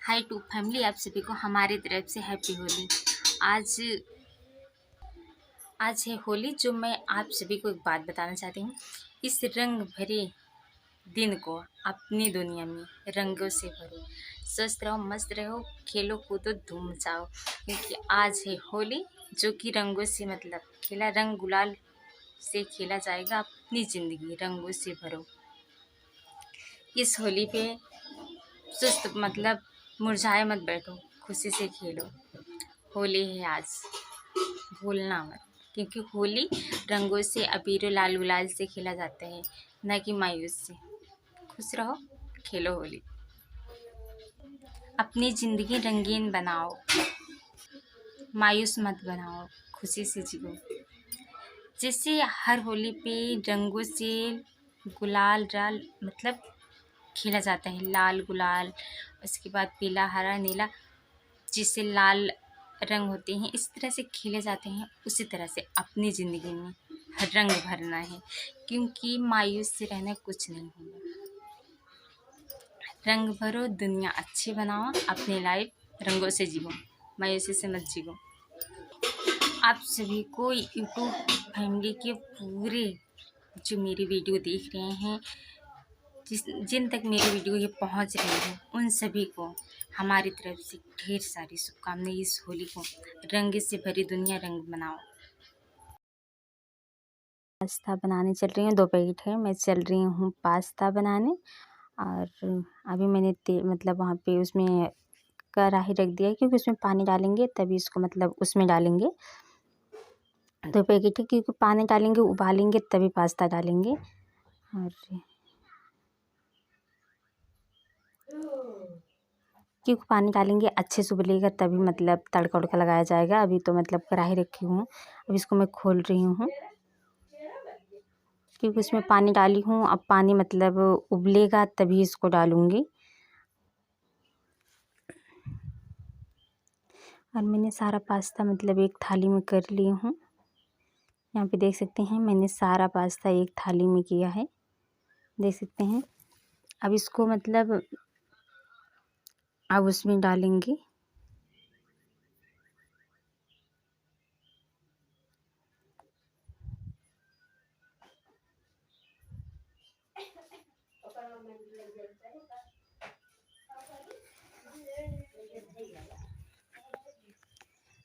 Hi to family, आप सभी को हमारी तरफ से हैप्पी होली। आज आज है होली। जो मैं आप सभी को एक बात बताना चाहती हूँ। इस रंग भरे दिन को अपनी दुनिया में रंगों से भरो, स्वस्थ रहो, मस्त रहो, खेलो कूदो, धूम मचाओ, क्योंकि आज है होली। जो कि रंगों से मतलब खेला, रंग गुलाल से खेला जाएगा। अपनी ज़िंदगी रंगों से भरो। इस होली पे सुस्त मतलब मुरझाए मत बैठो, खुशी से खेलो। होली है आज, भूलना मत, क्योंकि होली रंगों से, अबीर लाल गुलाल से खेला जाता है, न कि मायूस से। खुश रहो, खेलो होली। अपनी ज़िंदगी रंगीन बनाओ, मायूस मत बनाओ, खुशी से जियो। जैसे हर होली पे रंगों से गुलाल राल मतलब खेला जाता है, लाल गुलाल, उसके बाद पीला हरा नीला, जिससे लाल रंग होते हैं, इस तरह से खेले जाते हैं। उसी तरह से अपनी ज़िंदगी में रंग भरना है, क्योंकि मायूस से रहना कुछ नहीं होगा। रंग भरो, दुनिया अच्छी बनाओ, अपनी लाइफ रंगों से जियो, मायूसी से मत जियो। आप सभी को यूट्यूब फैमिली के पूरे जो मेरी वीडियो देख रहे हैं, जिन तक मेरी वीडियो ये पहुंच रही है, उन सभी को हमारी तरफ से ढेर सारी शुभकामनाएं। इस होली को रंग से भरी दुनिया रंग बनाओ। पास्ता बनाने चल रही हूँ, 2 पैकेट है। मैं चल रही हूँ पास्ता बनाने। और अभी मैंने मतलब वहाँ पे उसमें कढ़ाई रख दिया है, क्योंकि उसमें पानी डालेंगे तभी इसको मतलब उसमें डालेंगे। 2 पैकेट है, क्योंकि पानी डालेंगे, उबालेंगे तभी पास्ता डालेंगे। और क्योंकि पानी डालेंगे अच्छे से उबलेगा तभी मतलब तड़का उड़का लगाया जाएगा। अभी तो मतलब कढ़ाई रखी हूँ, अब इसको मैं खोल रही हूँ, क्योंकि उसमें पानी डाली हूँ। अब पानी मतलब उबलेगा तभी इसको डालूँगी। और मैंने सारा पास्ता मतलब एक थाली में कर ली हूँ। यहाँ पे देख सकते हैं, मैंने सारा पास्ता एक थाली में किया है, देख सकते हैं। अब इसको मतलब अब उसमें डालेंगे।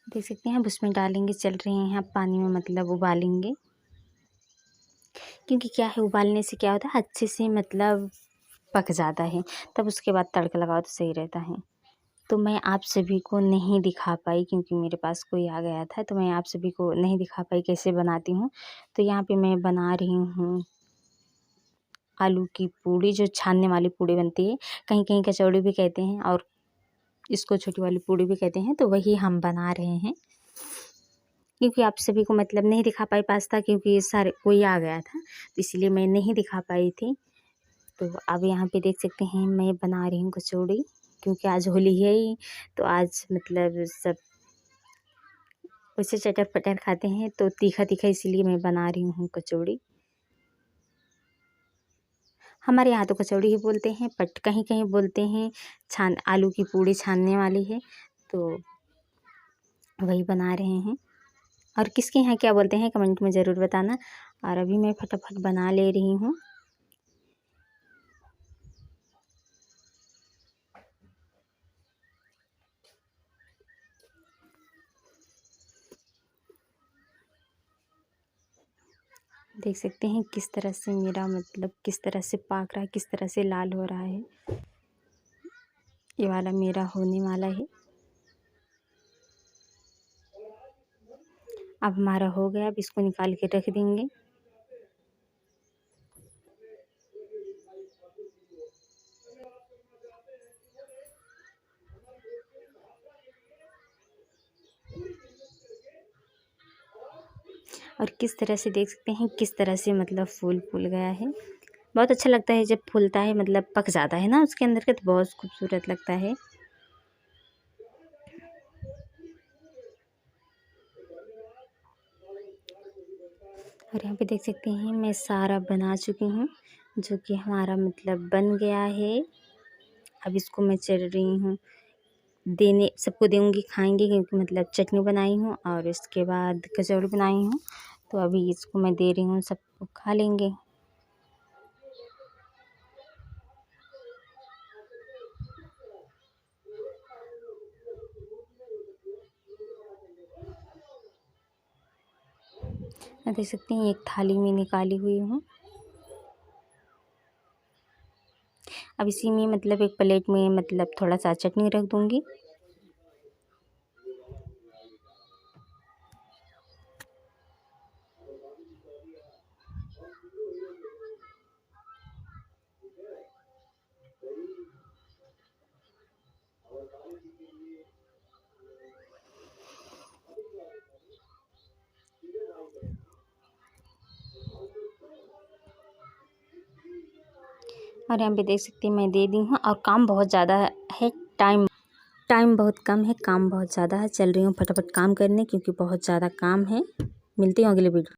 देख सकते हैं, अब उसमें डालेंगे, चल रहे हैं अब पानी में मतलब उबालेंगे। क्योंकि क्या है, उबालने से क्या होता है, अच्छे से मतलब पक जाता है, तब उसके बाद तड़का लगाओ तो सही रहता है। तो मैं आप सभी को नहीं दिखा पाई, क्योंकि मेरे पास कोई आ गया था, तो मैं आप सभी को नहीं दिखा पाई कैसे बनाती हूँ। तो यहाँ पे मैं बना रही हूँ आलू की पूड़ी, जो छानने वाली पूड़ी बनती है, कहीं कहीं कचौड़ी भी कहते हैं, और इसको छोटी वाली पूड़ी भी कहते हैं। तो वही हम बना रहे हैं, क्योंकि आप सभी को मतलब नहीं दिखा पाई पास्ता, क्योंकि सारे कोई आ गया था, तो इसलिए मैं नहीं दिखा पाई थी। तो अब यहाँ पे देख सकते हैं, मैं बना रही हूँ कचौड़ी, क्योंकि आज होली है ही, तो आज मतलब सब वैसे चटर पटर खाते हैं, तो तीखा तीखा इसीलिए मैं बना रही हूँ कचौड़ी। हमारे यहाँ तो कचौड़ी ही बोलते हैं, बट कहीं कहीं बोलते हैं आलू की पूड़ी छानने वाली है, तो वही बना रहे हैं। और किसके यहाँ क्या बोलते हैं कमेंट में ज़रूर बताना। और अभी मैं फटाफट बना ले रही हूँ। देख सकते हैं किस तरह से मेरा मतलब किस तरह से पाक रहा है, किस तरह से लाल हो रहा है। ये वाला मेरा होने वाला है। अब हमारा हो गया, अब इसको निकाल के रख देंगे। और किस तरह से देख सकते हैं किस तरह से मतलब फूल गया है। बहुत अच्छा लगता है जब फूलता है, मतलब पक जाता है ना उसके अंदर के, तो बहुत खूबसूरत लगता है। और यहाँ पे देख सकते हैं मैं सारा बना चुकी हूँ, जो कि हमारा मतलब बन गया है। अब इसको मैं चल रही हूँ देने सबको दूँगी, खाएंगे, क्योंकि मतलब चटनी बनाई हूँ और इसके बाद कचौड़ी बनाई हूँ। तो अभी इसको मैं दे रही हूँ, सब खा लेंगे। देख सकते हैं एक थाली में निकाली हुई हूँ। अब इसी में मतलब एक प्लेट में मतलब थोड़ा सा चटनी रख दूँगी। और यहाँ पे देख सकते हैं मैं दे दी हूँ। और काम बहुत ज़्यादा है, टाइम बहुत कम है, काम बहुत ज़्यादा है। चल रही हूँ फटाफट काम करने, क्योंकि बहुत ज़्यादा काम है। मिलती हूँ अगले वीडियो।